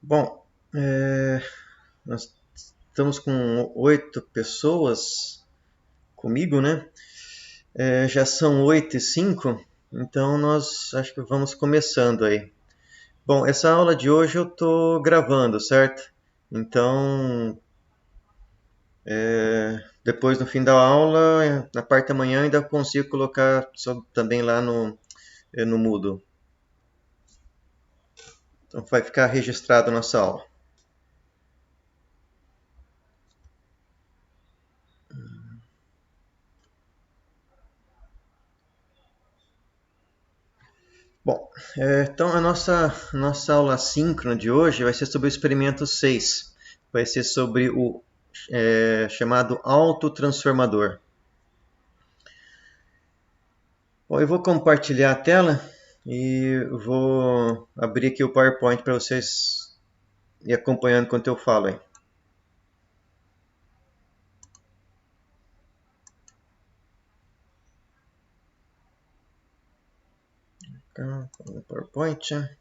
Bom, nós estamos com 8 pessoas comigo, né? Já são 8h05, então nós acho que vamos começando aí. Bom, essa aula de hoje eu estou gravando, certo? Então, depois no fim da aula, na parte da manhã, ainda consigo colocar também lá no Moodle. Então vai ficar registrado a nossa aula. Bom, então a nossa aula síncrona de hoje vai ser sobre o experimento 6. Vai ser sobre o chamado autotransformador. Bom, eu vou compartilhar a tela e vou abrir aqui o PowerPoint para vocês ir acompanhando enquanto eu falo aí. Então, PowerPoint.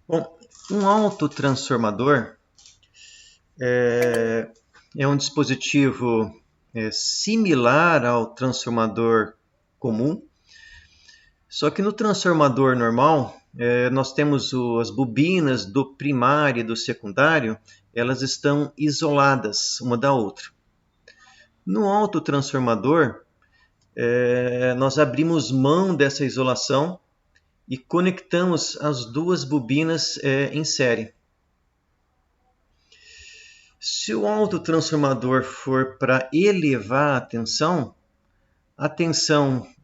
Bom, um autotransformador é um dispositivo similar ao transformador comum, só que no transformador normal, nós temos as bobinas do primário e do secundário, elas estão isoladas uma da outra. No autotransformador, nós abrimos mão dessa isolação e conectamos as duas bobinas em série. Se o autotransformador for para elevar a tensão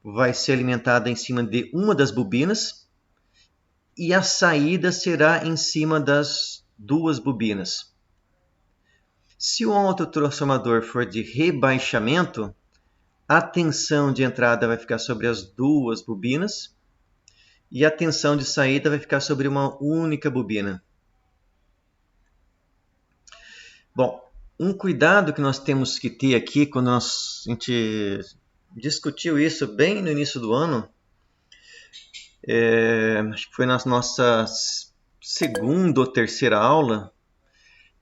vai ser alimentada em cima de uma das bobinas e a saída será em cima das duas bobinas. Se o autotransformador for de rebaixamento, a tensão de entrada vai ficar sobre as duas bobinas e a tensão de saída vai ficar sobre uma única bobina. Bom, um cuidado que nós temos que ter aqui quando a gente discutiu isso bem no início do ano, acho que foi na nossa segunda ou terceira aula,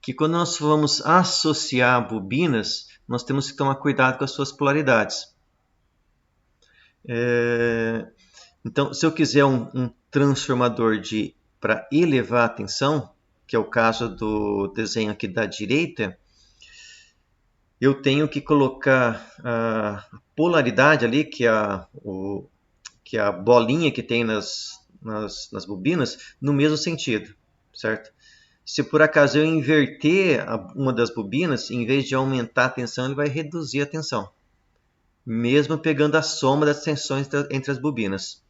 que quando nós vamos associar bobinas, nós temos que tomar cuidado com as suas polaridades. Então, se eu quiser um transformador para elevar a tensão, que é o caso do desenho aqui da direita, eu tenho que colocar a polaridade ali, que é a bolinha que tem nas bobinas, no mesmo sentido, certo? Se por acaso eu inverter uma das bobinas, em vez de aumentar a tensão, ele vai reduzir a tensão, mesmo pegando a soma das tensões entre as bobinas.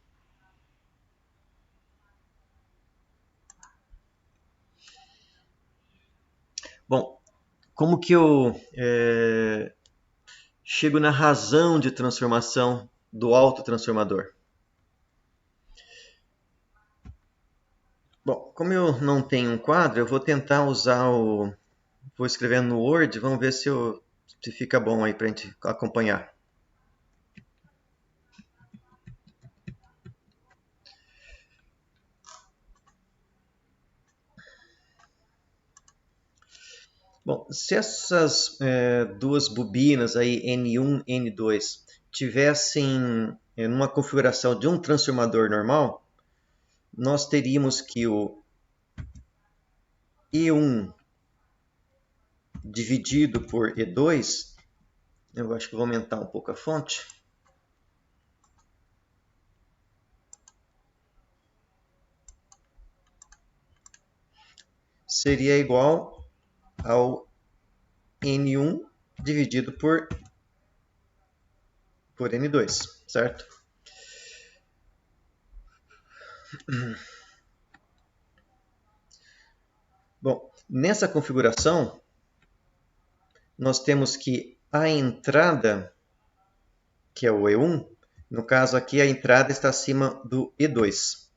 Bom, como que eu chego na razão de transformação do autotransformador? Bom, como eu não tenho um quadro, eu vou tentar usar vou escrever no Word, vamos ver se fica bom aí para a gente acompanhar. Bom, se essas duas bobinas aí, N1 e N2, tivessem numa configuração de um transformador normal, nós teríamos que o E1 dividido por E2, eu acho que vou aumentar um pouco a fonte, seria igual ao N1 dividido por N2, certo? Bom, nessa configuração, nós temos que a entrada, que é o E1, no caso aqui a entrada está acima do E2.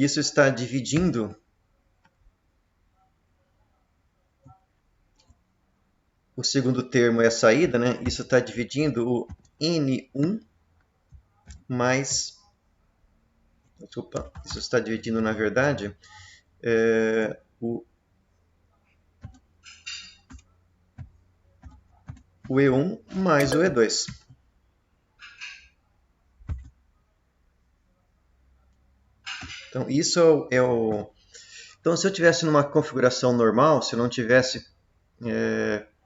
isso está dividindo o segundo termo é a saída, né? Isso está dividindo o N1 mais... Desculpa, isso está dividindo, na verdade, o E1 mais o E2. Então, isso é o... Então, se eu tivesse numa configuração normal, se eu não tivesse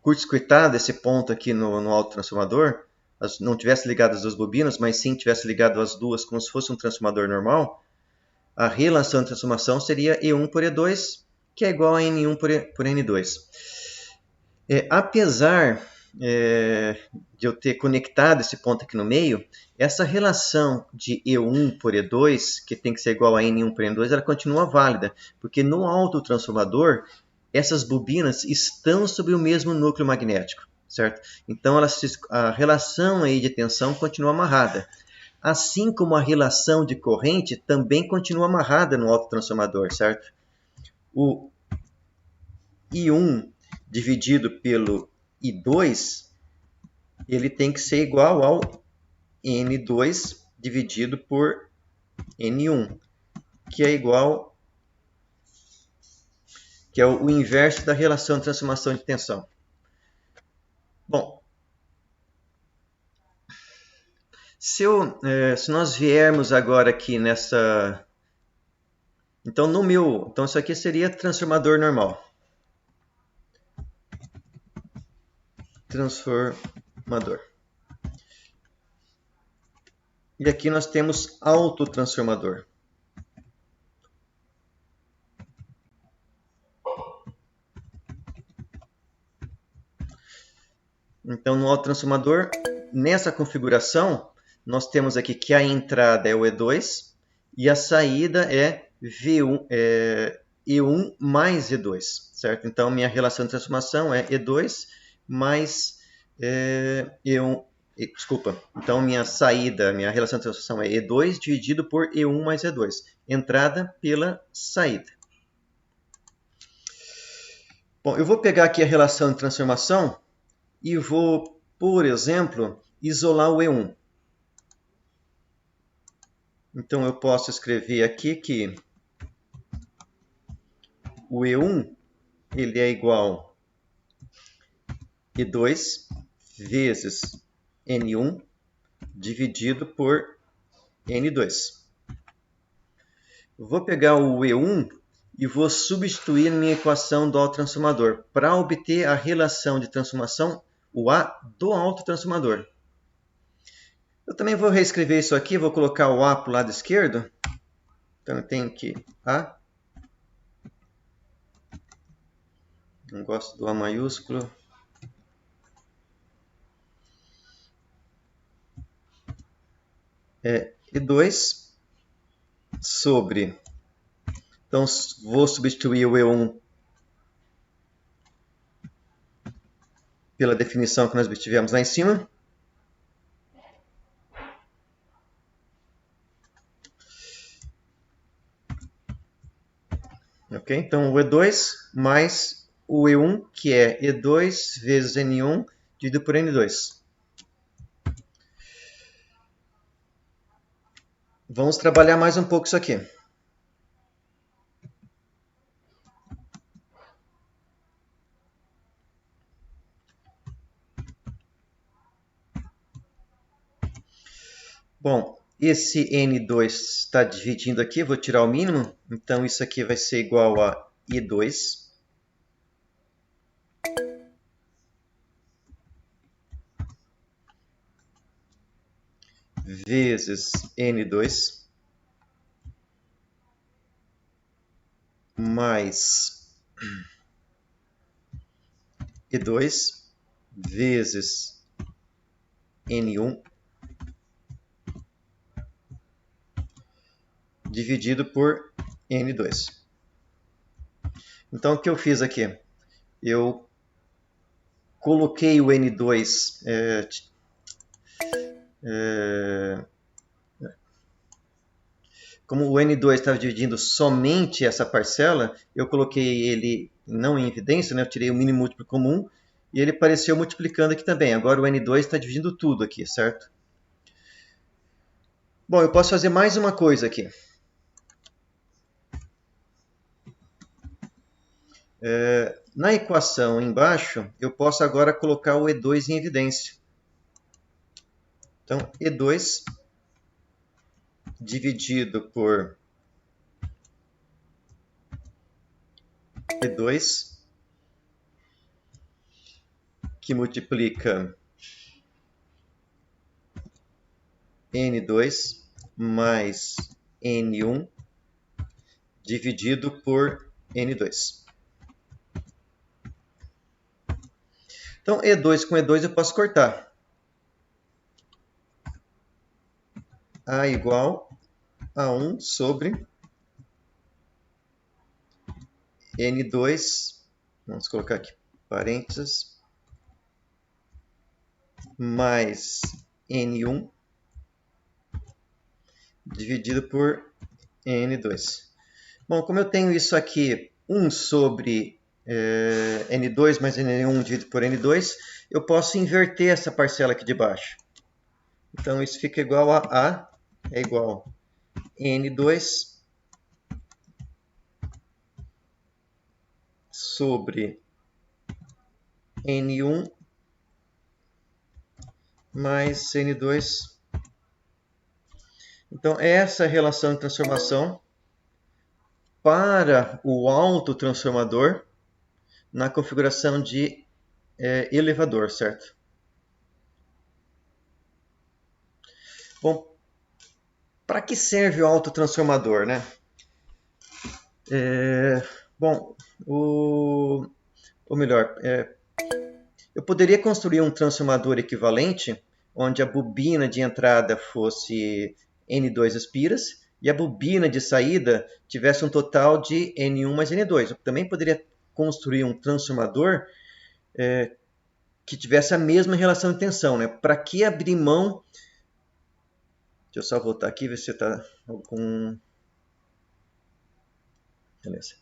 curto-circuitado esse ponto aqui no autotransformador, não tivesse ligado as duas bobinas, mas sim tivesse ligado as duas como se fosse um transformador normal, a relação de transformação seria E1 por E2, que é igual a N1 por N2. Apesar de eu ter conectado esse ponto aqui no meio, essa relação de E1 por E2, que tem que ser igual a N1 por N2, ela continua válida, porque no autotransformador, essas bobinas estão sobre o mesmo núcleo magnético, certo? Então a relação aí de tensão continua amarrada. Assim como a relação de corrente também continua amarrada no autotransformador, certo? O I1 dividido pelo I2, ele tem que ser igual ao N2 dividido por N1, que é igual, que é o inverso da relação de transformação de tensão. Bom, se nós viermos agora aqui nessa... Então, então isso aqui seria transformador normal. Transformador. E aqui nós temos autotransformador. Então, no autotransformador, nessa configuração, nós temos aqui que a entrada é o E2 e a saída é E1 mais E2, certo? Então, minha relação de transformação é E2 mais E1. Desculpa. Então, minha relação de transformação é E2 dividido por E1 mais E2. Entrada pela saída. Bom, eu vou pegar aqui a relação de transformação e vou, por exemplo, isolar o E1. Então, eu posso escrever aqui que o E1 ele é igual a E2 vezes N1 dividido por N2. Eu vou pegar o E1 e vou substituir na minha equação do autotransformador para obter a relação de transformação, o A do autotransformador. Eu também vou reescrever isso aqui, vou colocar o A para o lado esquerdo. Então eu tenho que A. Não gosto do A maiúsculo. E2 sobre... Então vou substituir o E1 pela definição que nós obtivemos lá em cima. Ok? Então, o E2 mais o E1, que é E2 vezes N1 dividido por N2. Vamos trabalhar mais um pouco isso aqui. Bom, esse N2 está dividindo aqui, vou tirar o mínimo. Então, isso aqui vai ser igual a I2 vezes N2 mais E2 vezes N1 dividido por N2. Então, o que eu fiz aqui? Eu coloquei o N2... como o N2 estava dividindo somente essa parcela, eu coloquei ele não em evidência, né? Eu tirei o mínimo múltiplo comum e ele apareceu multiplicando aqui também. Agora o N2 está dividindo tudo aqui, certo? Bom, eu posso fazer mais uma coisa aqui. Na equação embaixo, eu posso agora colocar o E2 em evidência. Então, E2 dividido por E2, que multiplica N2 mais N1 dividido por N2. Então, E2 com E2 eu posso cortar. A igual a 1 sobre N2, vamos colocar aqui parênteses, mais N1 dividido por N2. Bom, como eu tenho isso aqui, 1 sobre N2 mais N1 dividido por N2, eu posso inverter essa parcela aqui de baixo. Então, isso fica igual a é igual a N2 sobre N1 mais N2. Então, essa é a relação de transformação para o autotransformador na configuração de elevador, certo? Bom, para que serve o autotransformador, né? Bom, ou melhor, eu poderia construir um transformador equivalente, onde a bobina de entrada fosse N2 espiras e a bobina de saída tivesse um total de N1 mais N2. Eu também poderia construir um transformador que tivesse a mesma relação de tensão, né? Para que abrir mão... Deixa eu só voltar aqui, ver se está com... Beleza.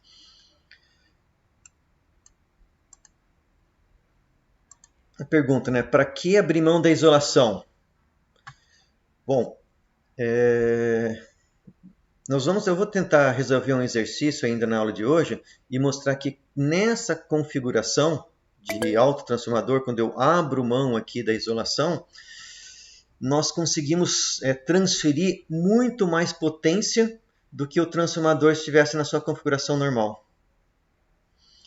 A pergunta, né? Para que abrir mão da isolação? Bom, eu vou tentar resolver um exercício ainda na aula de hoje e mostrar que nessa configuração de autotransformador, quando eu abro mão aqui da isolação, nós conseguimos transferir muito mais potência do que o transformador estivesse na sua configuração normal.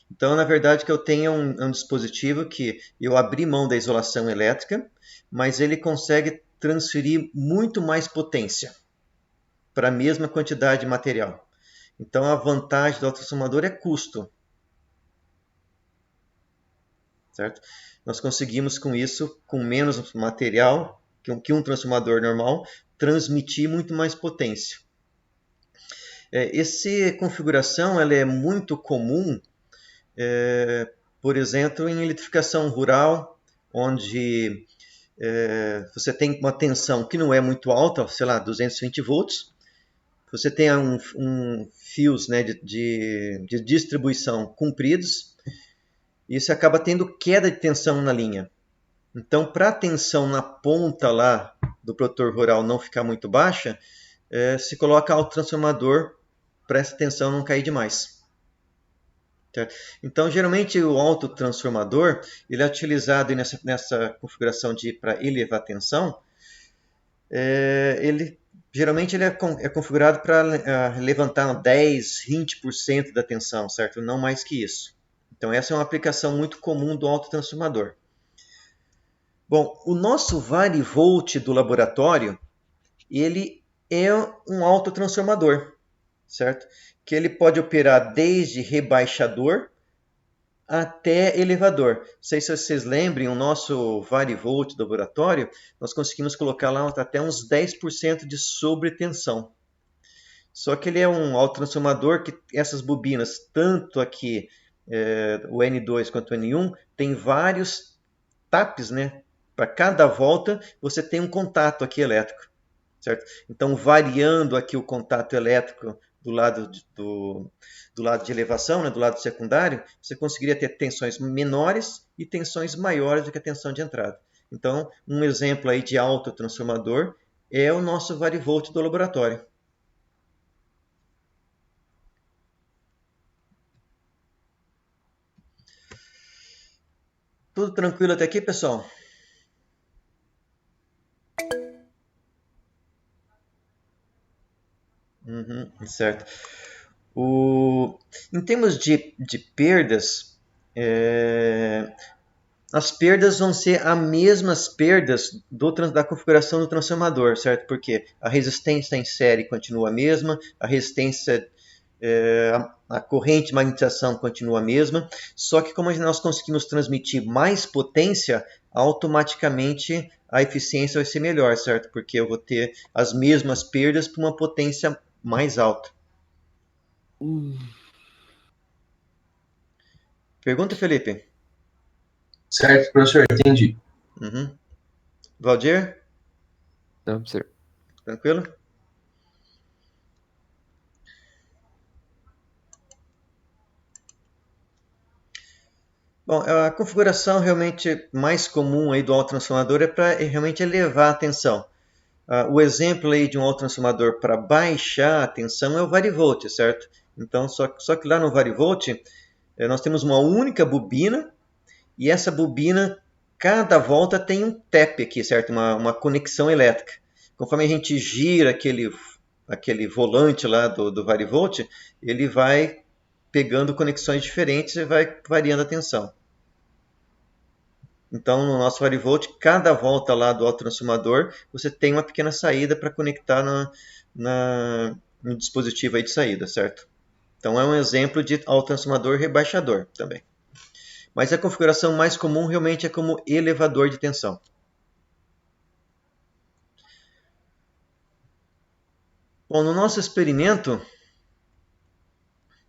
Então, na verdade, que eu tenho um dispositivo que eu abri mão da isolação elétrica, mas ele consegue transferir muito mais potência para a mesma quantidade de material. Então, a vantagem do autotransformador é custo. Certo? Nós conseguimos com isso, com menos material que um transformador normal, transmitir muito mais potência. Essa configuração ela é muito comum, por exemplo, em eletrificação rural, onde você tem uma tensão que não é muito alta, sei lá, 220 volts. Você tem fios, né, de distribuição compridos, e você acaba tendo queda de tensão na linha. Então, para a tensão na ponta lá do protetor rural não ficar muito baixa, se coloca autotransformador para essa tensão não cair demais. Certo? Então, geralmente o autotransformador ele é utilizado nessa configuração para elevar a tensão. Geralmente ele é configurado para levantar 10, 20% da tensão, certo? Não mais que isso. Então, essa é uma aplicação muito comum do autotransformador. Bom, o nosso varivolt do laboratório, ele é um autotransformador, certo? Que ele pode operar desde rebaixador até elevador. Não sei se vocês lembrem, o nosso varivolt do laboratório, nós conseguimos colocar lá até uns 10% de sobretensão. Só que ele é um autotransformador que essas bobinas, tanto aqui o N2 quanto o N1, tem vários taps, né? Para cada volta você tem um contato aqui elétrico. certo? Então, variando aqui o contato elétrico do lado de elevação, né, do lado secundário, você conseguiria ter tensões menores e tensões maiores do que a tensão de entrada. Então, um exemplo aí de autotransformador é o nosso varivolt do laboratório. Tudo tranquilo até aqui, pessoal? Certo. Em termos de perdas, as perdas vão ser as mesmas perdas da configuração do transformador, certo? Porque a resistência em série continua a mesma, a resistência, a corrente de magnetização continua a mesma, só que como nós conseguimos transmitir mais potência, automaticamente a eficiência vai ser melhor, certo? Porque eu vou ter as mesmas perdas por uma potência mais alta. Pergunta, Felipe. Certo, professor, entendi. Valdir? Não, professor. Tranquilo? Bom, a configuração realmente mais comum aí do autotransformador é para realmente elevar a tensão. O exemplo aí de um autotransformador para baixar a tensão é o varivolt, certo? Então, só que lá no varivolt, nós temos uma única bobina e essa bobina, cada volta tem um TEP aqui, certo? Uma conexão elétrica. Conforme a gente gira aquele volante lá do varivolt, ele vai pegando conexões diferentes e vai variando a tensão. Então, no nosso varivolt, cada volta lá do autotransformador, você tem uma pequena saída para conectar no dispositivo aí de saída, certo? Então, é um exemplo de autotransformador rebaixador também. Mas a configuração mais comum realmente é como elevador de tensão. Bom, no nosso experimento,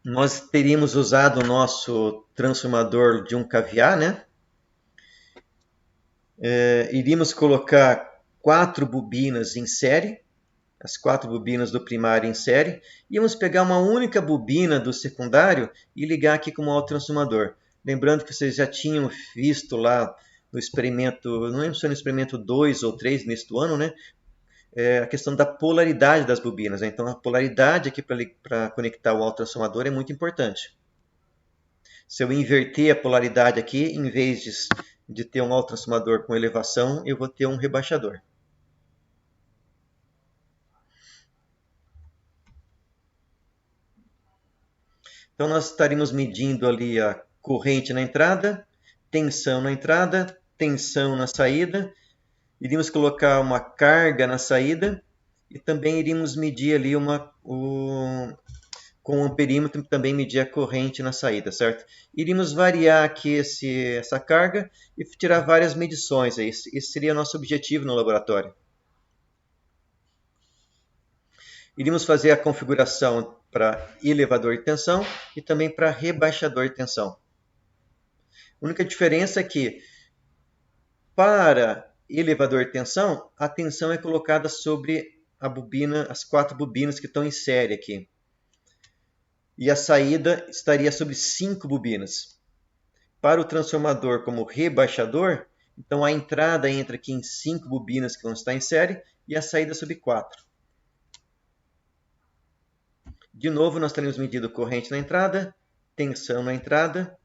nós teríamos usado o nosso transformador de 1 kVA, né? Iríamos colocar 4 bobinas em série, as 4 bobinas do primário em série, íamos pegar uma única bobina do secundário e ligar aqui como autotransformador. Lembrando que vocês já tinham visto lá no experimento, não lembro se foi no experimento 2 ou 3 neste do ano, né? A questão da polaridade das bobinas. Né? Então, a polaridade aqui para conectar o autotransformador é muito importante. Se eu inverter a polaridade aqui, em vez de ter um autotransformador com elevação, eu vou ter um rebaixador. Então, nós estaríamos medindo ali a corrente na entrada, tensão na entrada, tensão na saída. Iríamos colocar uma carga na saída e também iríamos medir ali com o amperímetro também medir a corrente na saída, certo? Iríamos variar aqui essa carga e tirar várias medições. Esse seria nosso objetivo no laboratório. Iríamos fazer a configuração para elevador de tensão e também para rebaixador de tensão. A única diferença é que para elevador de tensão, a tensão é colocada sobre a bobina, as 4 bobinas que estão em série aqui. E a saída estaria sobre 5 bobinas. Para o transformador como rebaixador, então a entrada entra aqui em 5 bobinas que vão estar em série e a saída sobre 4. De novo, nós teremos medido corrente na entrada, tensão na entrada,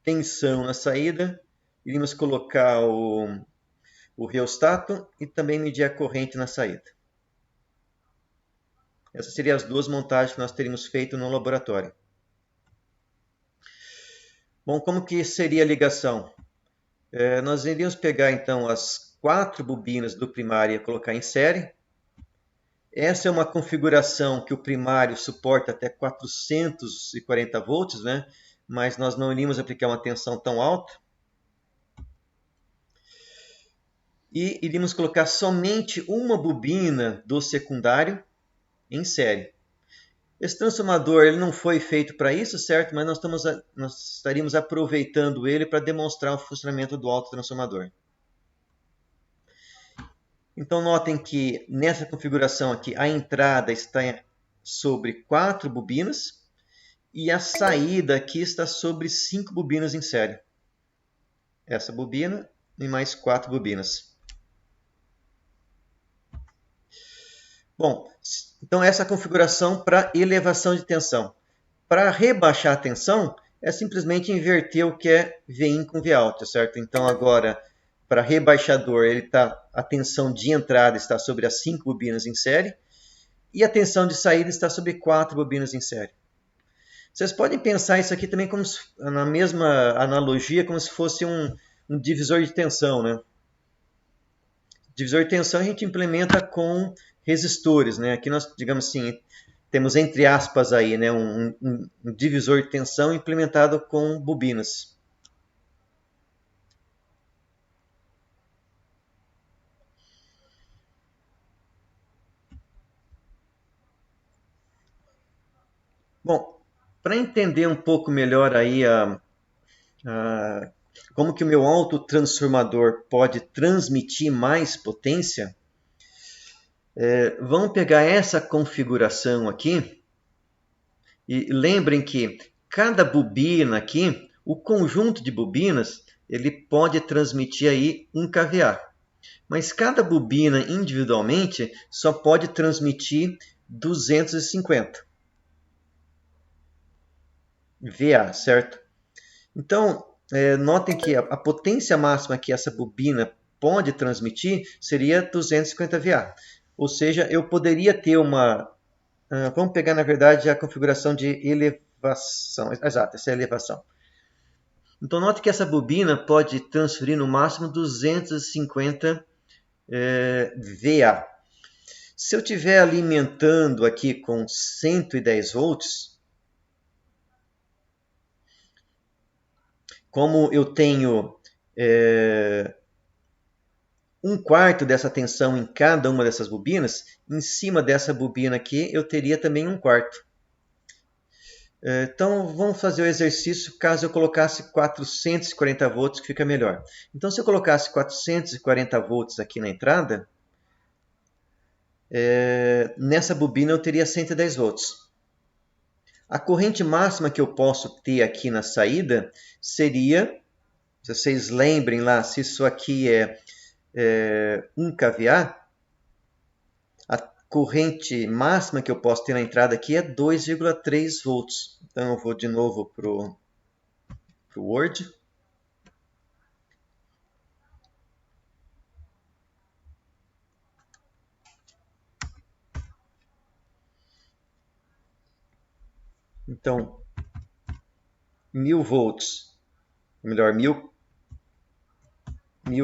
tensão na saída. Iríamos colocar o reostato e também medir a corrente na saída. Essas seriam as 2 montagens que nós teríamos feito no laboratório. Bom, como que seria a ligação? Nós iríamos pegar então as 4 bobinas do primário e colocar em série. Essa é uma configuração que o primário suporta até 440 volts, né? Mas nós não iríamos aplicar uma tensão tão alta. E iríamos colocar somente uma bobina do secundário em série. Esse transformador ele não foi feito para isso, certo? Mas nós estaríamos aproveitando ele para demonstrar o funcionamento do autotransformador. Então notem que nessa configuração aqui a entrada está sobre 4 bobinas e a saída aqui está sobre 5 bobinas em série. Essa bobina e mais 4 bobinas. Bom, então essa é a configuração para elevação de tensão. Para rebaixar a tensão, é simplesmente inverter o que é Vin com Vout, certo? Então agora, para rebaixador, a tensão de entrada está sobre as 5 bobinas em série e a tensão de saída está sobre 4 bobinas em série. Vocês podem pensar isso aqui também como na mesma analogia, como se fosse um divisor de tensão, né? Divisor de tensão a gente implementa com resistores, né? Aqui nós, digamos assim, temos entre aspas aí, né, um divisor de tensão implementado com bobinas. Bom, para entender um pouco melhor aí como que o meu autotransformador pode transmitir mais potência, vamos pegar essa configuração aqui e lembrem que cada bobina aqui, o conjunto de bobinas, ele pode transmitir aí 1 kVA. Mas cada bobina individualmente só pode transmitir 250 VA, certo? Então, notem que a potência máxima que essa bobina pode transmitir seria 250 VA. Ou seja, eu poderia ter uma... vamos pegar, na verdade, a configuração de elevação. Exato, essa é a elevação. Então, note que essa bobina pode transferir no máximo 250 VA. Se eu estiver alimentando aqui com 110 volts, como eu tenho 1/4 dessa tensão em cada uma dessas bobinas, em cima dessa bobina aqui eu teria também 1/4. Então vamos fazer o exercício caso eu colocasse 440 volts, que fica melhor. Então se eu colocasse 440 volts aqui na entrada, nessa bobina eu teria 110 volts. A corrente máxima que eu posso ter aqui na saída seria, se vocês lembrem lá, se isso aqui é 1 kVA, a corrente máxima que eu posso ter na entrada aqui é 2,3 volts. Então eu vou de novo para o Word. Então, 1000 volts, ou melhor, 1000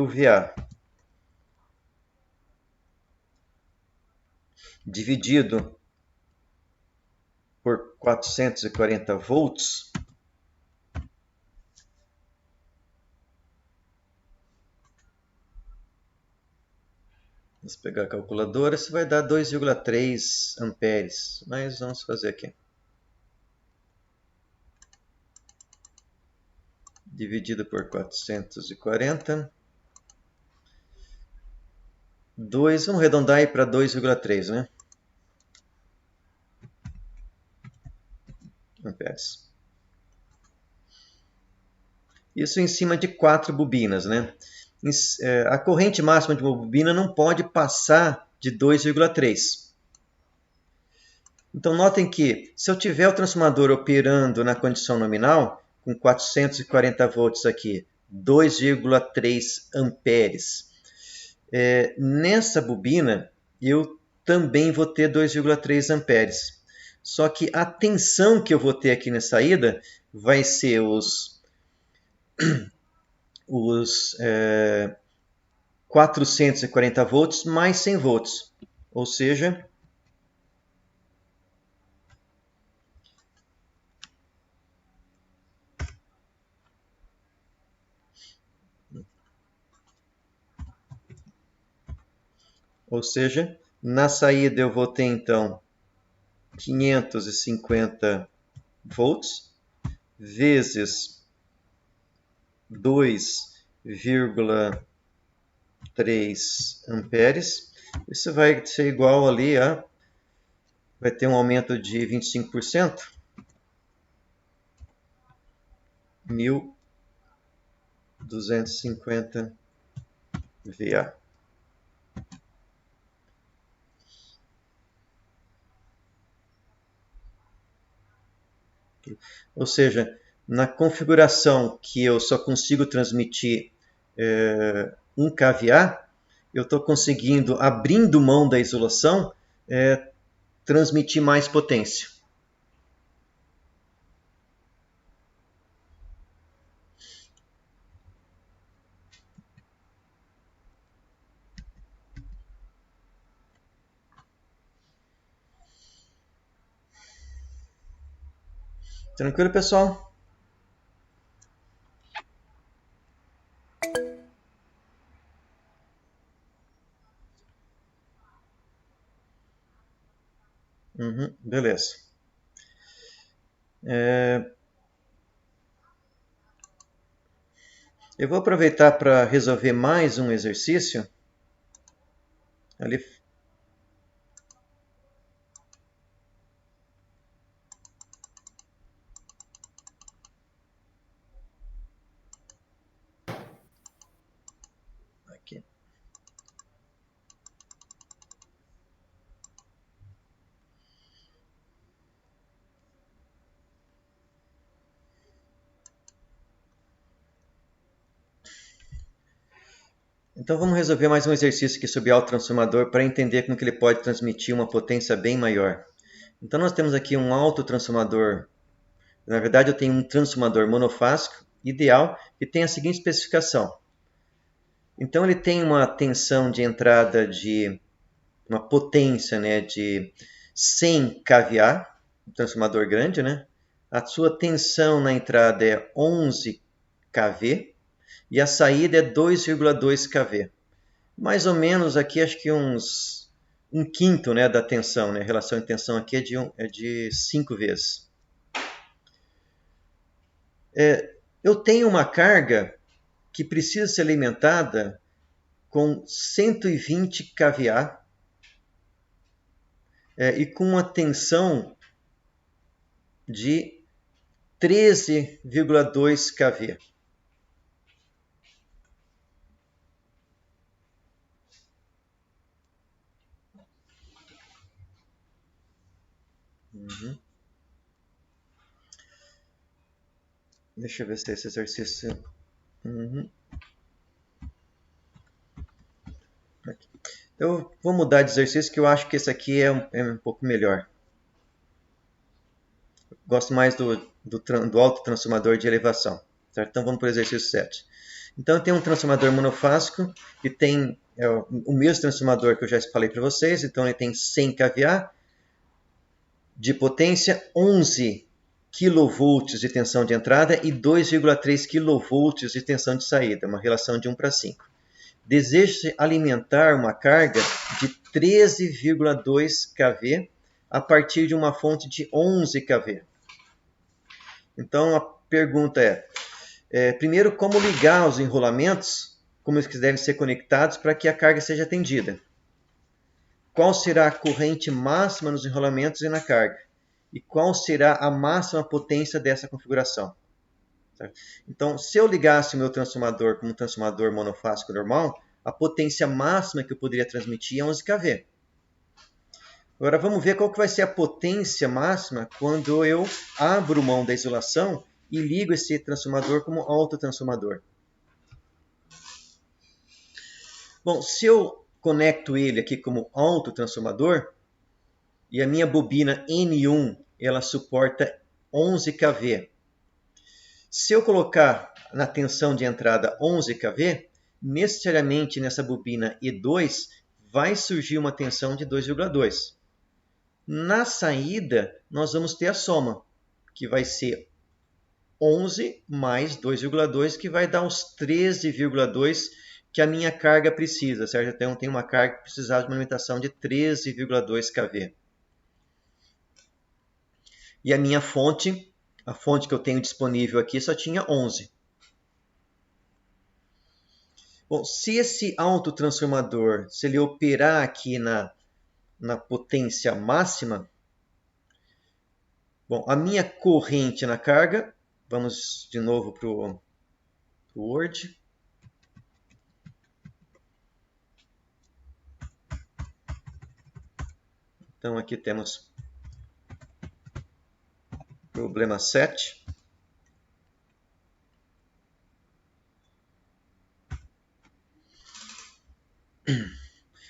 VA, dividido por 440 volts, vamos pegar a calculadora, isso vai dar 2,3 amperes, mas vamos fazer aqui. Dividido por 440. 2, vamos arredondar aí para 2,3, né? Amperes. Isso em cima de 4 bobinas, né? A corrente máxima de uma bobina não pode passar de 2,3. Então notem que se eu tiver o transformador operando na condição nominal, com 440 volts aqui, 2,3 amperes, nessa bobina eu também vou ter 2,3 amperes. Só que a tensão que eu vou ter aqui na saída vai ser os 440 volts mais 100 volts. Ou seja, na saída eu vou ter então 550 volts vezes 2,3 3 amperes. Isso vai ser igual ali a... vai ter um aumento de 25%. 1.250 VA. Ou seja, na configuração que eu só consigo transmitir 1 kVA, eu estou conseguindo, abrindo mão da isolação, transmitir mais potência. Tranquilo, pessoal? Beleza. Eu vou aproveitar para resolver mais um exercício. Ali. Aqui. Então vamos resolver mais um exercício aqui sobre autotransformador para entender como que ele pode transmitir uma potência bem maior. Então nós temos aqui um autotransformador. Na verdade eu tenho um transformador monofásico ideal que tem a seguinte especificação. Então ele tem uma tensão de entrada de uma potência, né, de 100 kVA, um transformador grande, né? A sua tensão na entrada é 11 kV e a saída é 2,2 kV. Mais ou menos aqui acho que um quinto, né, da tensão, né? A relação de tensão aqui é de 5 vezes. Eu tenho uma carga que precisa ser alimentada com 120 kVA e com uma tensão de 13,2 kV. Deixa eu ver se esse exercício... Eu vou mudar de exercício, que eu acho que esse aqui é um pouco melhor. Gosto mais do autotransformador de elevação. Certo? Então vamos para o exercício 7. Então tem um transformador monofásico que tem o mesmo transformador que eu já falei para vocês. Então ele tem 100 kVA de potência, 11 kV de tensão de entrada e 2,3 kV de tensão de saída, uma relação de 1 para 5. Deseja-se alimentar uma carga de 13,2 kV a partir de uma fonte de 11 kV. Então a pergunta primeiro, como ligar os enrolamentos, como eles devem ser conectados para que a carga seja atendida? Qual será a corrente máxima nos enrolamentos e na carga? E qual será a máxima potência dessa configuração? Certo? Então, se eu ligasse o meu transformador como um transformador monofásico normal, a potência máxima que eu poderia transmitir é 11 kV. Agora vamos ver qual que vai ser a potência máxima quando eu abro mão da isolação e ligo esse transformador como autotransformador. Bom, se eu conecto ele aqui como autotransformador e a minha bobina N1 ela suporta 11 kV. Se eu colocar na tensão de entrada 11 kV, necessariamente nessa bobina E2 vai surgir uma tensão de 2,2. Na saída, nós vamos ter a soma, que vai ser 11 mais 2,2, que vai dar os 13,2 que a minha carga precisa, certo? Então, eu tenho uma carga que precisa de uma alimentação de 13,2 kV. E a minha fonte, a fonte que eu tenho disponível aqui, só tinha 11. Bom, se esse autotransformador, se ele operar aqui na potência máxima, bom, a minha corrente na carga, vamos de novo para o Word. Então aqui temos problema 7.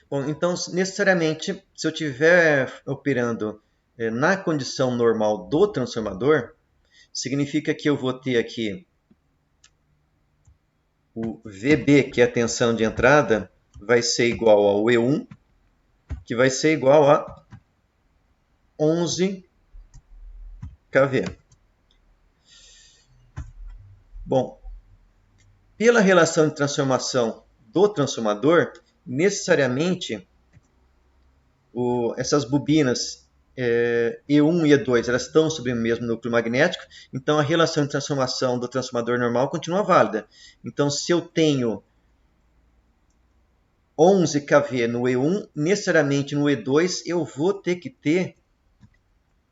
Bom, então, necessariamente, se eu estiver operando na condição normal do transformador, significa que eu vou ter aqui o VB, que é a tensão de entrada, vai ser igual ao E1, que vai ser igual a 11 kV. Bom, pela relação de transformação do transformador, necessariamente essas bobinas E1 e E2 elas estão sobre o mesmo núcleo magnético, então a relação de transformação do transformador normal continua válida. Então, se eu tenho 11 kV no E1, necessariamente no E2 eu vou ter que ter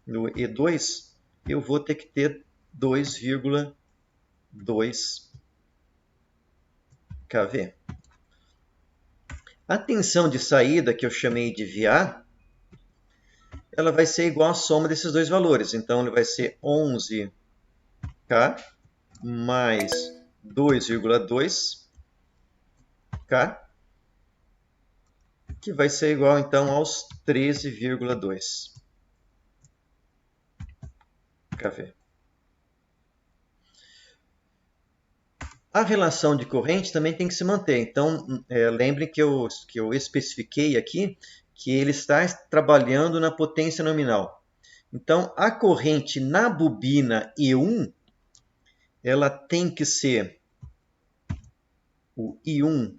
2,2 kV. A tensão de saída, que eu chamei de VA, ela vai ser igual à soma desses dois valores. Então, ele vai ser 11K mais 2,2K, que vai ser igual, então, aos 13,2 kV. A relação de corrente também tem que se manter. Então, lembrem que eu especifiquei aqui que ele está trabalhando na potência nominal. Então, a corrente na bobina E1, ela tem que ser, o I1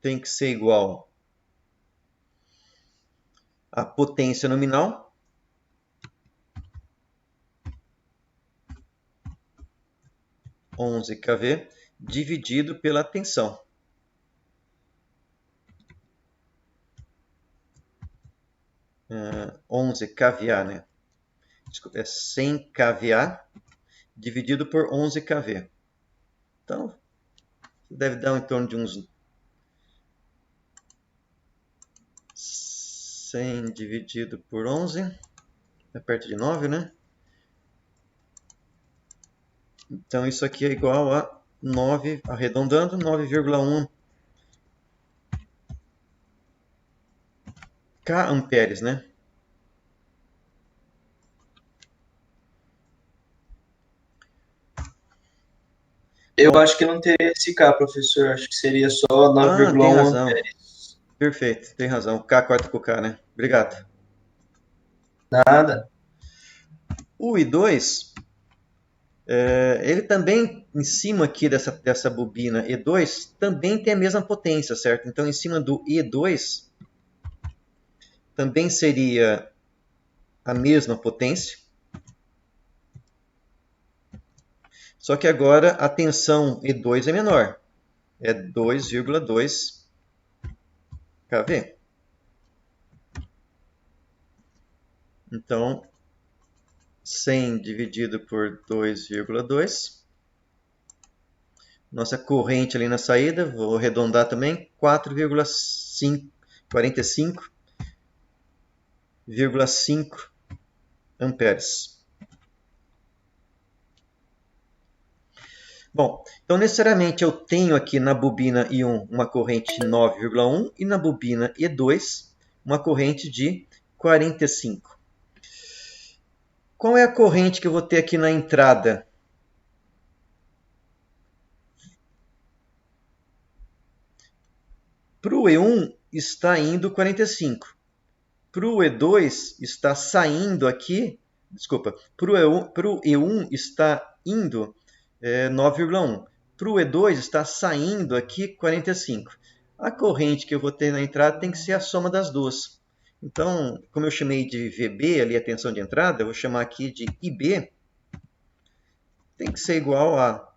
tem que ser igual à potência nominal, kV, dividido pela tensão. Uh, 11 kVA, né? Desculpa, é 100 kVA dividido por 11 kV. Então, deve dar em torno de uns 100 dividido por 11, é perto de 9, né? Então, isso aqui é igual a 9, arredondando, 9,1 K amperes, né? Eu acho que não teria esse K, professor. Acho que seria só Tem 9,1 razão. amperes. Perfeito, tem razão. K corta com K, né? Obrigado. Nada. O I2, ele também, em cima aqui dessa bobina E2, também tem a mesma potência, certo? Então, em cima do E2, também seria a mesma potência. Só que agora a tensão E2 é menor. É 2,2 kV. Então, 100 dividido por 2,2. Nossa corrente ali na saída, vou arredondar também, 45,5 amperes. Bom, então necessariamente eu tenho aqui na bobina I1 uma corrente de 9,1 e na bobina E2 uma corrente de 45. Qual é a corrente que eu vou ter aqui na entrada? Para o E1 está indo 45. Para o E2 está saindo aqui, desculpa, para o E1 está indo 9,1. Para o E2 está saindo aqui 45. A corrente que eu vou ter na entrada tem que ser a soma das duas. Então, como eu chamei de VB, ali a tensão de entrada, eu vou chamar aqui de IB, tem que ser igual a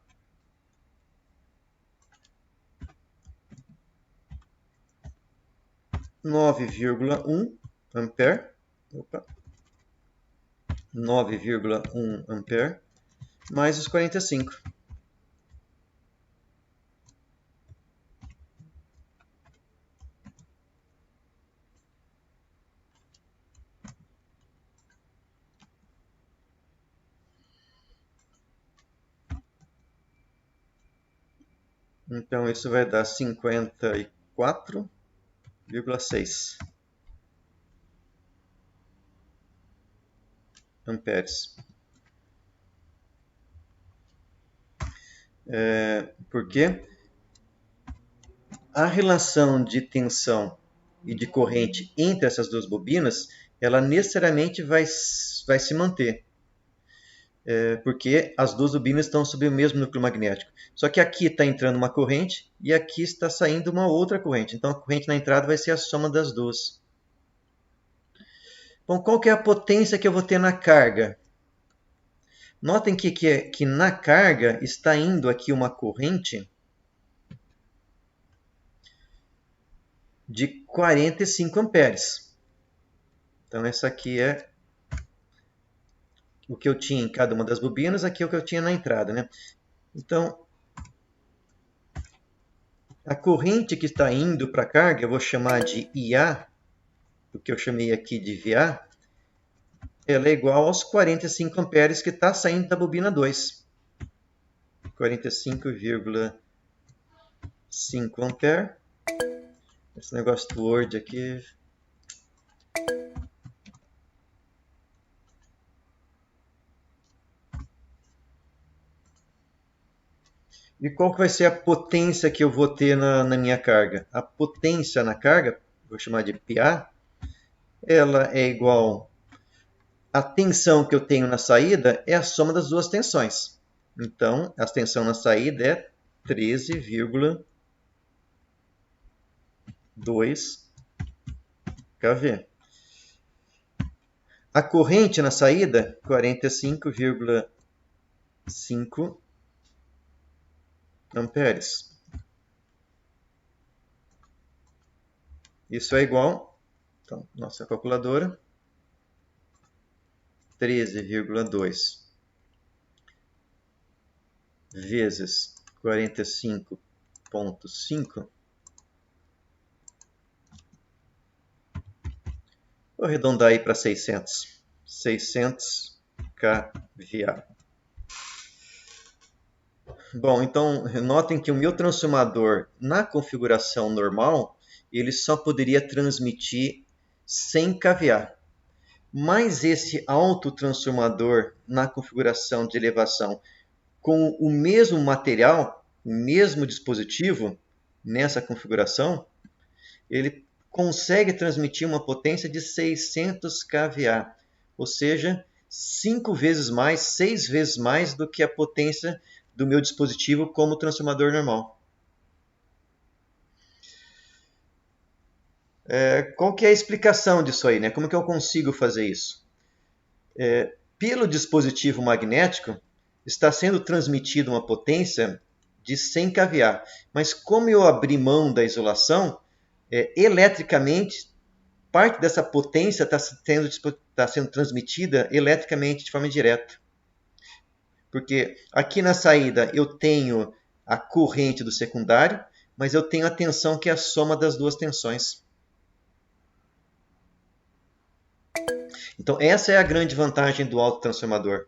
9,1 ampere. Opa. 9,1 ampere mais os 45. Então, isso vai dar 54,6 amperes. Por quê? A relação de tensão e de corrente entre essas duas bobinas, ela necessariamente vai se manter. Porque as duas bobinas estão sob o mesmo núcleo magnético. Só que aqui está entrando uma corrente e aqui está saindo uma outra corrente. Então, a corrente na entrada vai ser a soma das duas. Bom, qual que é a potência que eu vou ter na carga? Notem que na carga está indo aqui uma corrente de 45 amperes. Então, essa aqui é o que eu tinha em cada uma das bobinas, aqui é o que eu tinha na entrada, né? Então, a corrente que está indo para a carga, eu vou chamar de IA, o que eu chamei aqui de VA, ela é igual aos 45 amperes que está saindo da bobina 2. 45,5 ampere. Esse negócio do Word aqui... E qual que vai ser a potência que eu vou ter na minha carga? A potência na carga, vou chamar de PA, ela é igual à tensão que eu tenho na saída, é a soma das duas tensões. Então, a tensão na saída é 13,2 kV. A corrente na saída, 45,5 amperes. Isso é igual, então, nossa calculadora, 13,2 vezes 45,5. Vou arredondar aí para 600. 600 kVA. Bom, então notem que o meu transformador na configuração normal, ele só poderia transmitir 100 kVA. Mas esse autotransformador na configuração de elevação com o mesmo material, o mesmo dispositivo nessa configuração, ele consegue transmitir uma potência de 600 kVA, ou seja, 5 vezes mais, 6 vezes mais do que a potência do meu dispositivo como transformador normal. Qual que é a explicação disso aí, né? Como que eu consigo fazer isso? Pelo dispositivo magnético, está sendo transmitida uma potência de 100 kVA. Mas como eu abri mão da isolação, eletricamente, parte dessa potência está sendo transmitida eletricamente de forma direta. Porque aqui na saída eu tenho a corrente do secundário, mas eu tenho a tensão que é a soma das duas tensões. Então essa é a grande vantagem do autotransformador.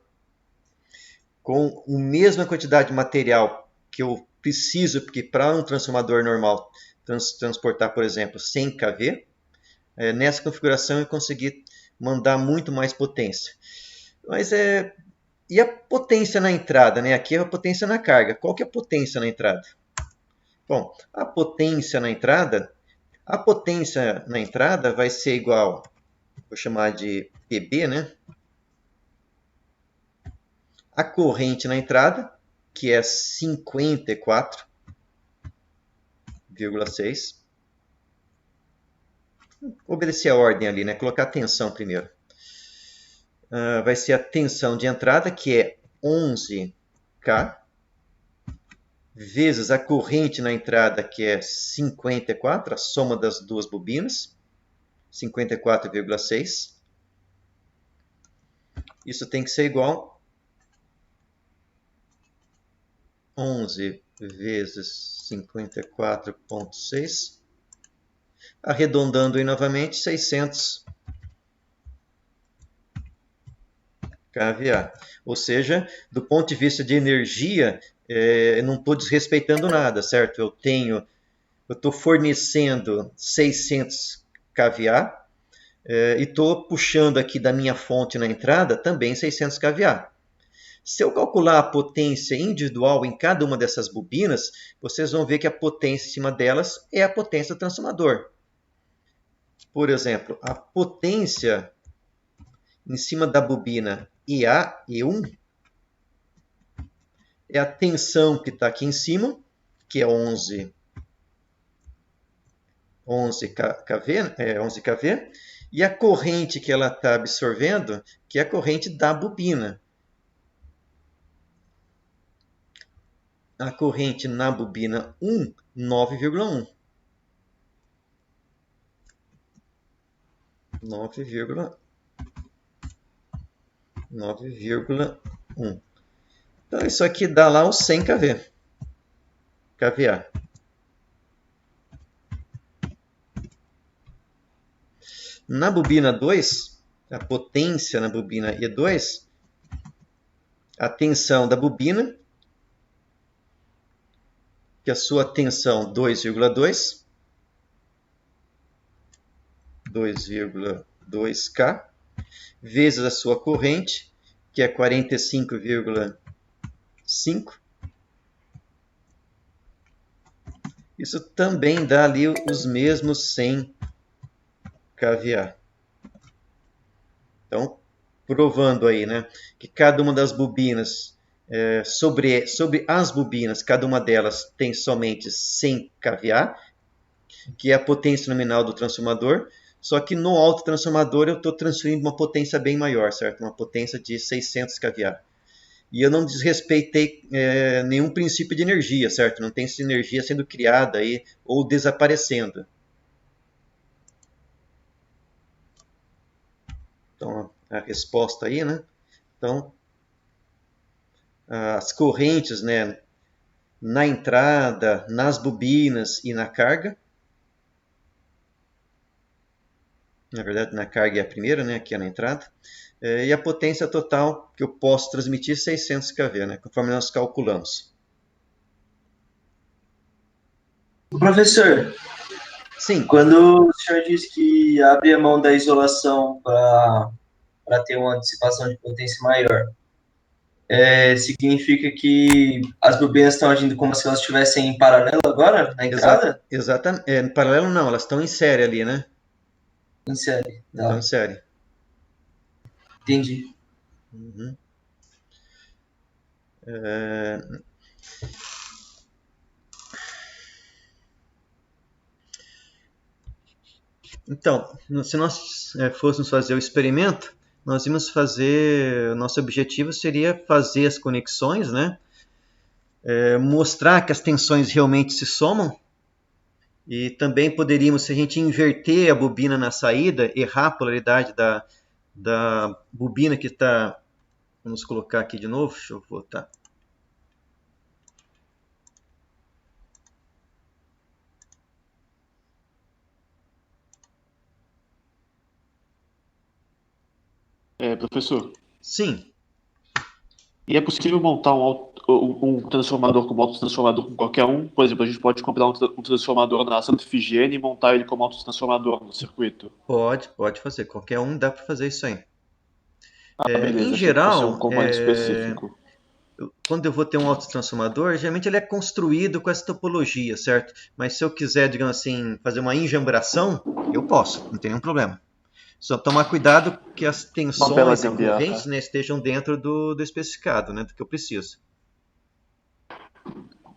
Com a mesma quantidade de material que eu preciso, porque para um transformador normal transportar, por exemplo, 100 kV, nessa configuração eu consegui mandar muito mais potência. Mas e a potência na entrada, né? Aqui é a potência na carga. Qual que é a potência na entrada? Bom, a potência na entrada vai ser igual, vou chamar de PB, né? A corrente na entrada, que é 54,6. Obedecer a ordem ali, né? Colocar tensão primeiro. Vai ser a tensão de entrada, que é 11K, vezes a corrente na entrada, que é 54, a soma das duas bobinas, 54,6. Isso tem que ser igual a 11 vezes 54,6. Arredondando aí novamente, 600 kVA. Ou seja, do ponto de vista de energia, eu não estou desrespeitando nada, certo? Eu estou fornecendo 600 kVA e estou puxando aqui da minha fonte na entrada também 600 kVA. Se eu calcular a potência individual em cada uma dessas bobinas, vocês vão ver que a potência em cima delas é a potência do transformador. Por exemplo, a potência em cima da bobina EA, E1, é a tensão que está aqui em cima, que é 11 kV, e a corrente que ela está absorvendo, que é a corrente da bobina. A corrente na bobina 1, 9,1. 9,1. Então, isso aqui dá lá os 100 kVA. Na bobina 2, a potência na bobina E2, a tensão da bobina, que a sua tensão 2,2, 2,2K, vezes a sua corrente, que é 45,5. Isso também dá ali os mesmos 100 kVA. Então, provando aí, né, que cada uma das bobinas, sobre as bobinas, cada uma delas tem somente 100 kVA, que é a potência nominal do transformador, só que no autotransformador eu estou transferindo uma potência bem maior, certo? Uma potência de 600 kVA. E eu não desrespeitei nenhum princípio de energia, certo? Não tem essa energia sendo criada aí ou desaparecendo. Então, a resposta aí, né? Então, as correntes, né, na entrada, nas bobinas e na carga. Na verdade, na carga é a primeira, né? Aqui é na entrada. E a potência total que eu posso transmitir 600 kV, né? Conforme nós calculamos. Professor, Sim. Quando o senhor diz que abre a mão da isolação para ter uma dissipação de potência maior, significa que as bobinas estão agindo como se elas estivessem em paralelo agora, na entrada? Exatamente. Em paralelo não, elas estão em série ali, né? Em série, Estão tá. em série. Entendi. Uhum. Então, se nós fôssemos fazer o experimento, nós íamos fazer, nosso objetivo seria fazer as conexões, né? Mostrar que as tensões realmente se somam, e também poderíamos, se a gente inverter a bobina na saída, errar a polaridade da bobina que está, vamos colocar aqui de novo, deixa eu voltar. Professor, Sim, e é possível montar um transformador como autotransformador com qualquer um? Por exemplo, a gente pode comprar um transformador na Santa Efigênia e montar ele como autotransformador no circuito? pode fazer, qualquer um dá para fazer isso aí. Em Beleza, achei que fosse um geral, comando específico. quando eu vou ter um autotransformador, geralmente ele é construído com essa topologia, certo? Mas se eu quiser, digamos assim, fazer uma enjambração, eu posso, não tem nenhum problema. Só tomar cuidado que as Uma bela tensões e gambiarra. correntes, né, estejam dentro do especificado, né, do que eu preciso.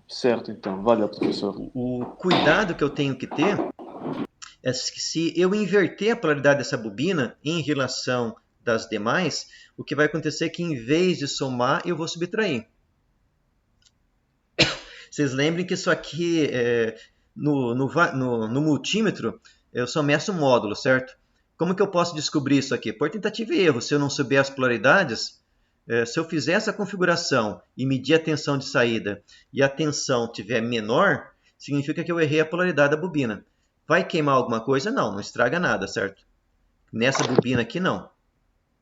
Certo, então. Valeu, professor. O cuidado que eu tenho que ter é que se eu inverter a polaridade dessa bobina em relação das demais, o que vai acontecer é que em vez de somar, eu vou subtrair. Vocês lembrem que isso aqui, no multímetro, eu só meço o módulo, certo? Como que eu posso descobrir isso aqui? Por tentativa e erro. Se eu não souber as polaridades, se eu fizer essa configuração e medir a tensão de saída e a tensão tiver menor, significa que eu errei a polaridade da bobina. Vai queimar alguma coisa? Não, não estraga nada, certo? Nessa bobina aqui, não.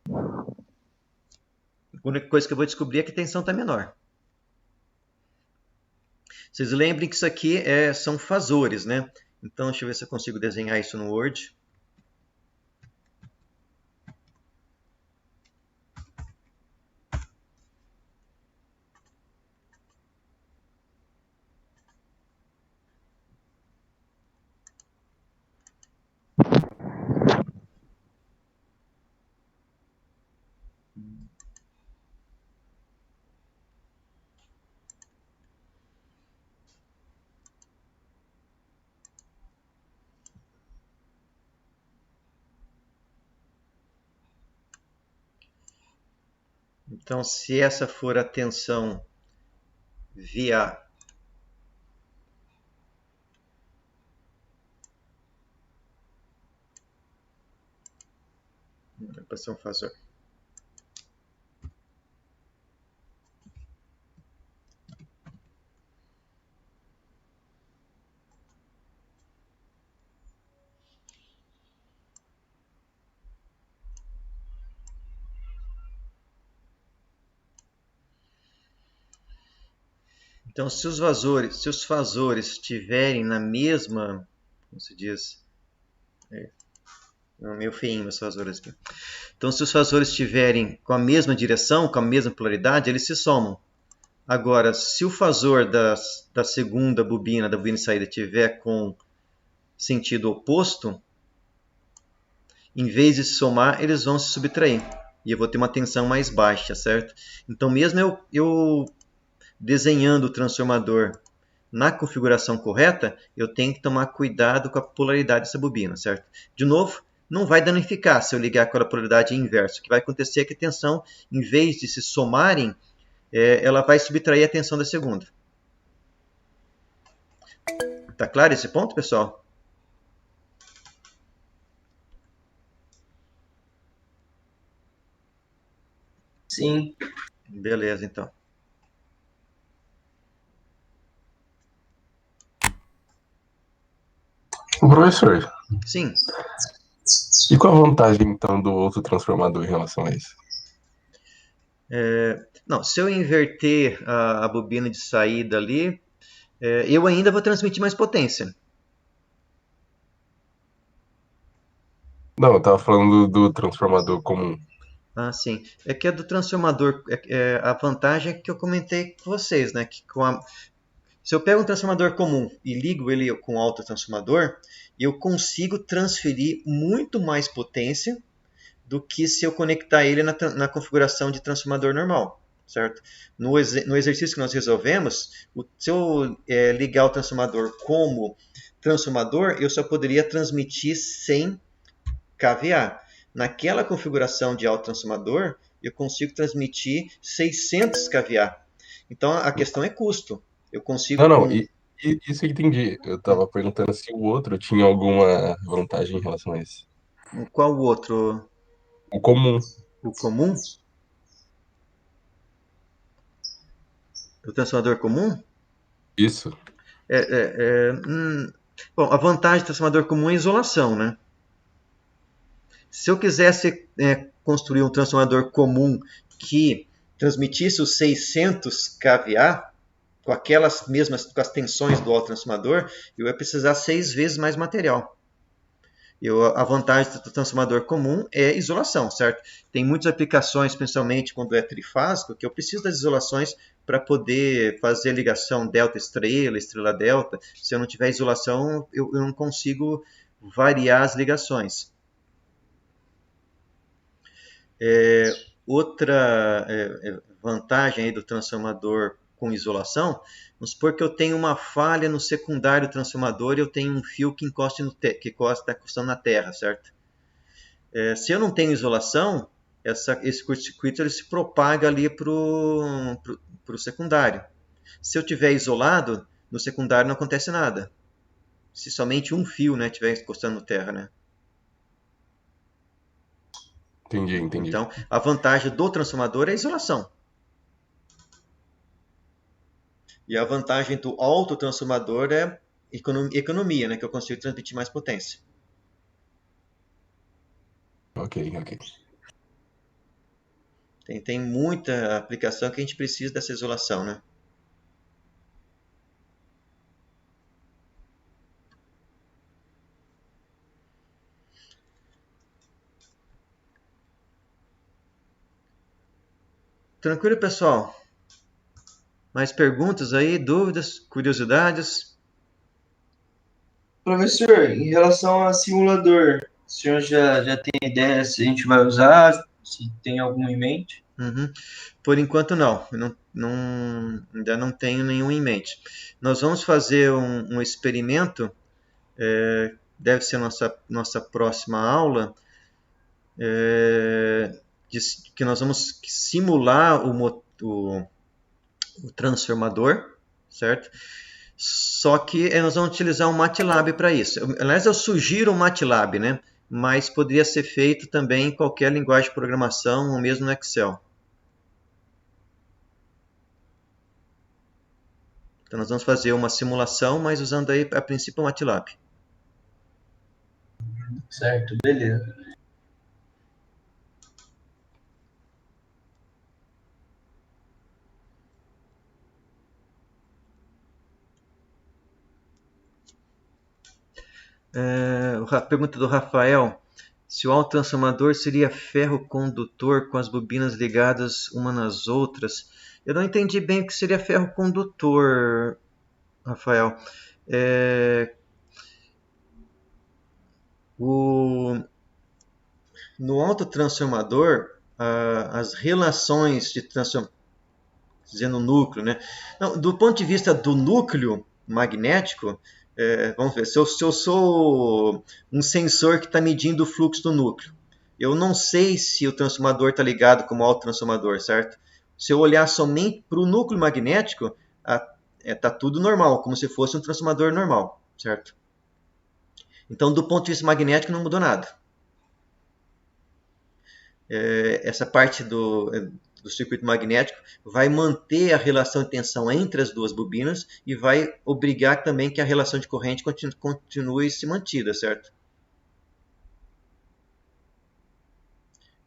A única coisa que eu vou descobrir é que a tensão está menor. Vocês lembrem que isso aqui são fasores, né? Então, deixa eu ver se eu consigo desenhar isso no Word. Então, se essa for a tensão via para ser um fasor. Então, se os fasores estiverem na mesma, como se diz, meio feinho os fasores aqui. Então, se os fasores estiverem com a mesma direção, com a mesma polaridade, eles se somam. Agora, se o fasor da segunda bobina, da bobina de saída, tiver com sentido oposto, em vez de se somar, eles vão se subtrair. E eu vou ter uma tensão mais baixa, certo? Então, mesmo eu desenhando o transformador na configuração correta, eu tenho que tomar cuidado com a polaridade dessa bobina, certo? De novo, não vai danificar se eu ligar com a polaridade inversa. O que vai acontecer é que a tensão, em vez de se somarem, ela vai subtrair a tensão da segunda. Tá claro esse ponto, pessoal? Sim. Beleza, então. Professor, Sim. e qual a vantagem, então, do outro transformador em relação a isso? Não, se eu inverter a bobina de saída ali, eu ainda vou transmitir mais potência. Não, eu estava falando do transformador comum. Ah, sim. É que é do transformador. A vantagem é que eu comentei com vocês, né? Que se eu pego um transformador comum e ligo ele com autotransformador, eu consigo transferir muito mais potência do que se eu conectar ele na configuração de transformador normal, certo? No exercício que nós resolvemos, se eu ligar o transformador como transformador, eu só poderia transmitir 100 kVA. Naquela configuração de autotransformador, eu consigo transmitir 600 kVA. Então, a questão é custo. Eu consigo Não, com... isso eu entendi. Eu estava perguntando se o outro tinha alguma vantagem em relação a esse. Qual o outro? O comum. O comum? O transformador comum? Isso. Bom, a vantagem do transformador comum é a isolação, né? Se eu quisesse construir um transformador comum que transmitisse os 600 kVA, com aquelas mesmas com as tensões do autotransformador, eu ia precisar 6 vezes mais material. A vantagem do transformador comum é isolação, certo? Tem muitas aplicações, principalmente quando é trifásico, que eu preciso das isolações para poder fazer ligação delta-estrela, estrela-delta. Se eu não tiver isolação, eu não consigo variar as ligações. Outra vantagem aí do transformador com isolação, vamos supor que eu tenho uma falha no secundário transformador e eu tenho um fio que está encostando na terra, certo? Se eu não tenho isolação, esse curto-circuito ele se propaga ali para o secundário. Se eu tiver isolado, no secundário não acontece nada. Se somente um fio estiver encostando na terra, né? Entendi. Então, a vantagem do transformador é a isolação. E a vantagem do autotransformador é economia, né? Que eu consigo transmitir mais potência. Ok. Tem muita aplicação que a gente precisa dessa isolação, né? Tranquilo, pessoal? Mais perguntas aí, dúvidas, curiosidades? Professor, em relação a simulador, o senhor já tem ideia se a gente vai usar, se tem algum em mente? Uhum. Por enquanto não. Ainda não tenho nenhum em mente. Nós vamos fazer um experimento, deve ser nossa próxima aula, que nós vamos simular o transformador, certo? Só que nós vamos utilizar um MATLAB para isso. Aliás, eu sugiro o MATLAB, né? Mas poderia ser feito também em qualquer linguagem de programação ou mesmo no Excel. Então nós vamos fazer uma simulação, mas usando aí a princípio o MATLAB. Certo, beleza. A pergunta do Rafael: se o autotransformador seria ferro condutor com as bobinas ligadas umas nas outras? Eu não entendi bem o que seria ferro condutor, Rafael. No autotransformador, as relações de transformação, dizendo núcleo, né? Não, do ponto de vista do núcleo magnético, vamos ver, se eu sou um sensor que está medindo o fluxo do núcleo, eu não sei se o transformador está ligado como autotransformador, certo? Se eu olhar somente para o núcleo magnético, está tudo normal, como se fosse um transformador normal, certo? Então, do ponto de vista magnético, não mudou nada. Essa parte do circuito magnético vai manter a relação de tensão entre as duas bobinas e vai obrigar também que a relação de corrente continue se mantida, certo?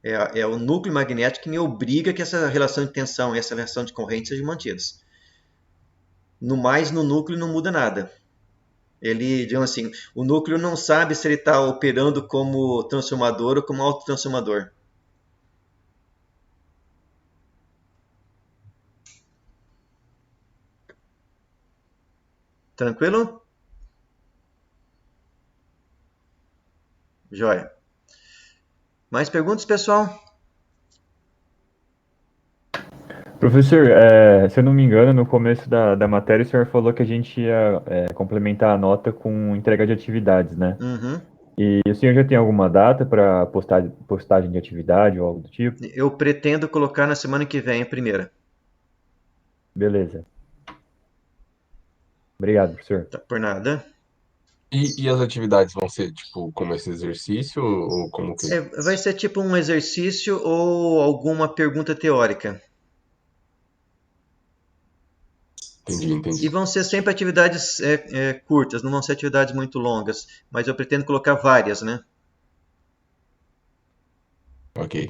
É o núcleo magnético que me obriga que essa relação de tensão e essa relação de corrente sejam mantidas. No mais, no núcleo não muda nada. Ele, digamos assim, o núcleo não sabe se ele está operando como transformador ou como autotransformador. Tranquilo? Joia. Mais perguntas, pessoal? Professor, se eu não me engano, no começo da matéria, o senhor falou que a gente ia complementar a nota com entrega de atividades, né? Uhum. E o senhor já tem alguma data para postagem de atividade ou algo do tipo? Eu pretendo colocar na semana que vem a primeira. Beleza. Obrigado, professor. Tá por nada. E as atividades vão ser, tipo, como esse exercício ou como que... Vai ser tipo um exercício ou alguma pergunta teórica. E Entendi. vão ser sempre atividades curtas, não vão ser atividades muito longas. Mas eu pretendo colocar várias, né? Ok.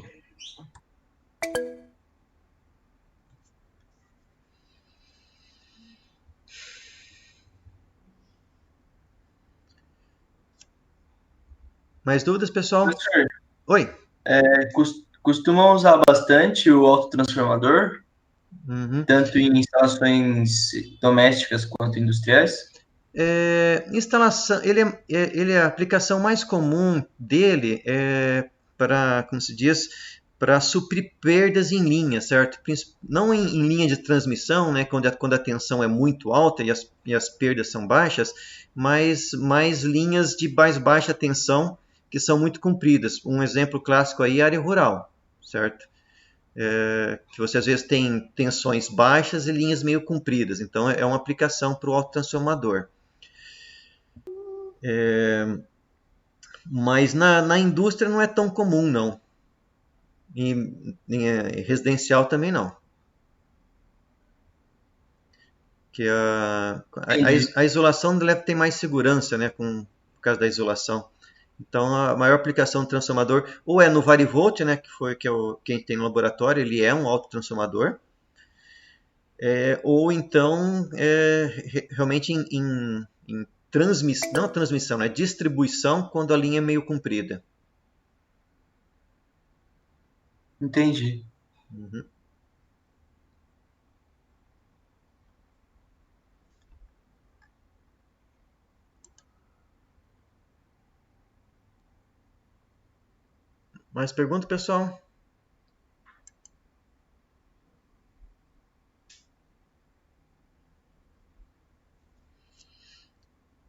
Mais dúvidas, pessoal? Professor, Oi. costumam usar bastante o autotransformador, Uhum. tanto em instalações domésticas quanto industriais? Instalação, a aplicação mais comum dele é para, como se diz, para suprir perdas em linha, certo? Não em linha de transmissão, né, quando a tensão é muito alta e as perdas são baixas, mas mais linhas de mais baixa tensão que são muito compridas. Um exemplo clássico aí é a área rural, certo? Que você às vezes tem tensões baixas e linhas meio compridas, então é uma aplicação para o autotransformador. Mas na indústria não é tão comum, não. Em residencial também não. Que Entendi. a isolação deve ter mais segurança, né, por causa da isolação. Então, a maior aplicação do transformador ou é no varivolt, né, que é quem tem no laboratório, ele é um autotransformador, ou então realmente em transmissão, não transmissão, né, distribuição quando a linha é meio comprida. Entendi. Uhum. Mais pergunta, pessoal?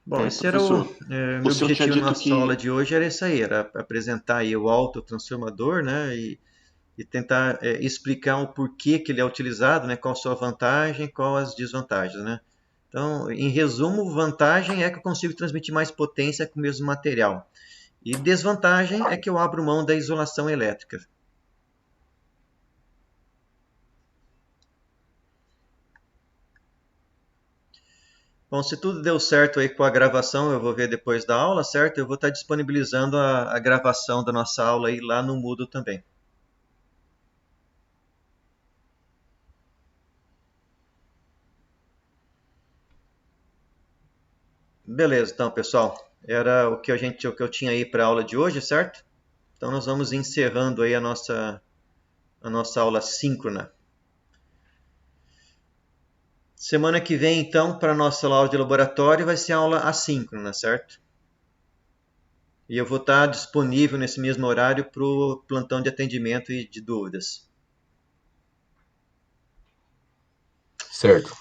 Bom, esse era Professor, meu o senhor tinha objetivo na dito nossa aula que. de hoje, era isso aí, era apresentar aí o autotransformador, né, e tentar explicar o porquê que ele é utilizado, né, qual a sua vantagem, qual as desvantagens, né. Então, em resumo, vantagem é que eu consigo transmitir mais potência com o mesmo material. E desvantagem é que eu abro mão da isolação elétrica. Bom, se tudo deu certo aí com a gravação, eu vou ver depois da aula, certo? Eu vou estar disponibilizando a gravação da nossa aula aí lá no Moodle também. Beleza, então, pessoal. Era o que eu tinha aí para a aula de hoje, certo? Então nós vamos encerrando aí a nossa aula síncrona. Semana que vem, então, para a nossa aula de laboratório, vai ser a aula assíncrona, certo? E eu vou estar disponível nesse mesmo horário para o plantão de atendimento e de dúvidas. Certo.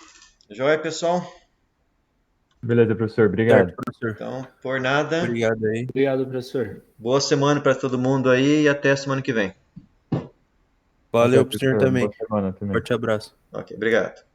Joia, pessoal? Beleza, professor. Obrigado. Certo, professor. Então, por nada. Obrigado aí. Obrigado, professor. Boa semana para todo mundo aí e até semana que vem. Valeu Até, pro senhor professor. também. Boa semana também. Forte abraço. Ok, obrigado.